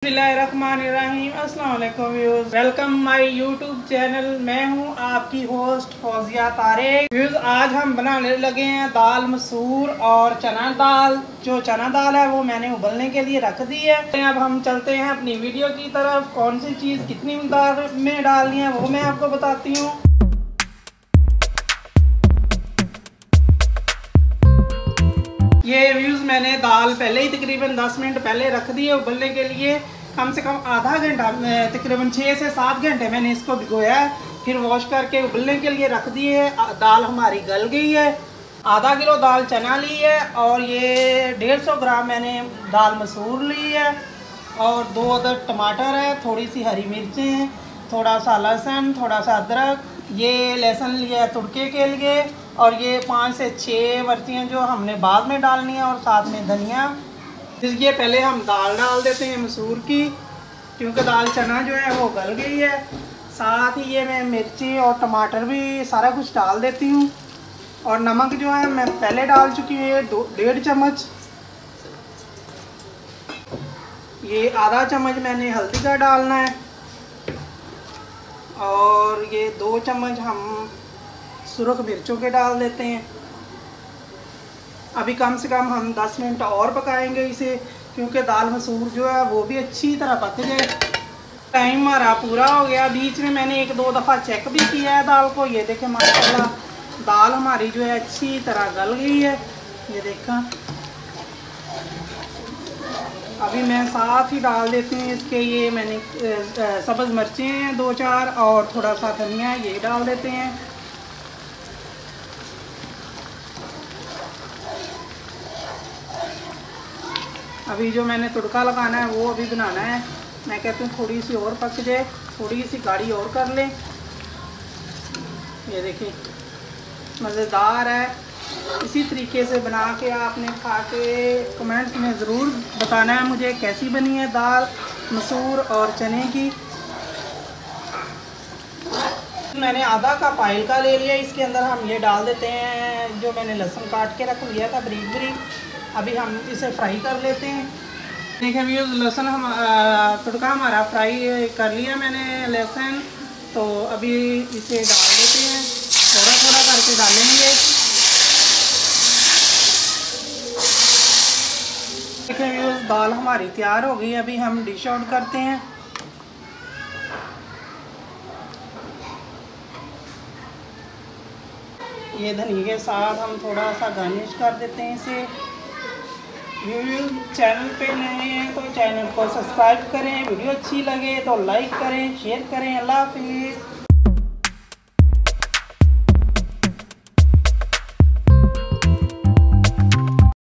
बिस्मिल्लाहिर्रहमानिर्रहीम। अस्सलाम वालेकुम viewers, welcome my YouTube channel. मैं हूं आपकी होस्ट फौजिया तारिक। व्यूअर्स, आज हम बनाने लगे हैं दाल मसूर और चना दाल। जो चना दाल है वो मैंने उबलने के लिए रख दी है। अब हम चलते हैं अपनी वीडियो की तरफ। कौन सी चीज़ कितनी मकदार में डालनी है वो मैं आपको बताती हूँ। ये व्यूज़ मैंने दाल पहले ही तकरीबन 10 मिनट पहले रख दी है उबलने के लिए। कम से कम आधा घंटा, तकरीबन 6 से 7 घंटे मैंने इसको भिगोया है। फिर वॉश करके उबलने के लिए रख दी है। दाल हमारी गल गई है। आधा किलो दाल चना ली है और ये 150 ग्राम मैंने दाल मसूर ली है और 2 अदद टमाटर है, थोड़ी सी हरी मिर्चें हैं, थोड़ा सा लहसुन, थोड़ा सा अदरक। ये लहसुन लिया है तुड़के के लिए और ये 5 से 6 बर्तियाँ जो हमने बाद में डालनी है और साथ में धनिया। इसलिए पहले हम दाल डाल देते हैं मसूर की, क्योंकि दाल चना जो है वो गल गई है। साथ ही ये मैं मिर्ची और टमाटर भी सारा कुछ डाल देती हूँ। और नमक जो है मैं पहले डाल चुकी हूँ, ये 1.5 चम्मच। ये आधा चम्मच मैंने हल्दी का डालना है और ये 2 चम्मच हम सुरख मिर्चों के डाल देते हैं। अभी कम से कम हम 10 मिनट और पकाएंगे इसे, क्योंकि दाल मसूर जो है वो भी अच्छी तरह पक जाए। टाइम हमारा पूरा हो गया। बीच में मैंने 1-2 दफ़ा चेक भी किया है दाल को। ये देखें माशाल्लाह दाल हमारी जो है अच्छी तरह गल गई है। ये देखा। अभी मैं साथ ही डाल देती हूँ इसके, ये मैंने सब्ज़ मिर्चें हैं 2-4 और थोड़ा सा धनिया ये डाल देते हैं। अभी जो मैंने तुड़का लगाना है वो अभी बनाना है। मैं कहती हूँ थोड़ी सी और पक जाए, थोड़ी सी गाढ़ी और कर लें। ये देखिए मज़ेदार है। इसी तरीके से बना के आपने खा के कमेंट्स में ज़रूर बताना है मुझे कैसी बनी है दाल मसूर और चने की। मैंने आधा कप ऑयल का ले लिया। इसके अंदर हम ये डाल देते हैं जो मैंने लहसुन काट के रख लिया था बारीक बारीक। अभी हम इसे फ्राई कर लेते हैं। देखिए व्यूज़, लहसुन हम तुड़का हमारा फ्राई कर लिया मैंने लहसुन। तो अभी इसे डाल देते हैं, थोड़ा थोड़ा करके डालेंगे। देखिए व्यूज़, दाल हमारी तैयार हो गई। अभी हम डिश आउट करते हैं। ये धनिया के साथ हम थोड़ा सा गार्निश कर देते हैं इसे। व्यूअर्स, चैनल पे नए हैं तो चैनल को सब्सक्राइब करें। वीडियो अच्छी लगे तो लाइक करें, शेयर करें। अल्लाह हाफिज़।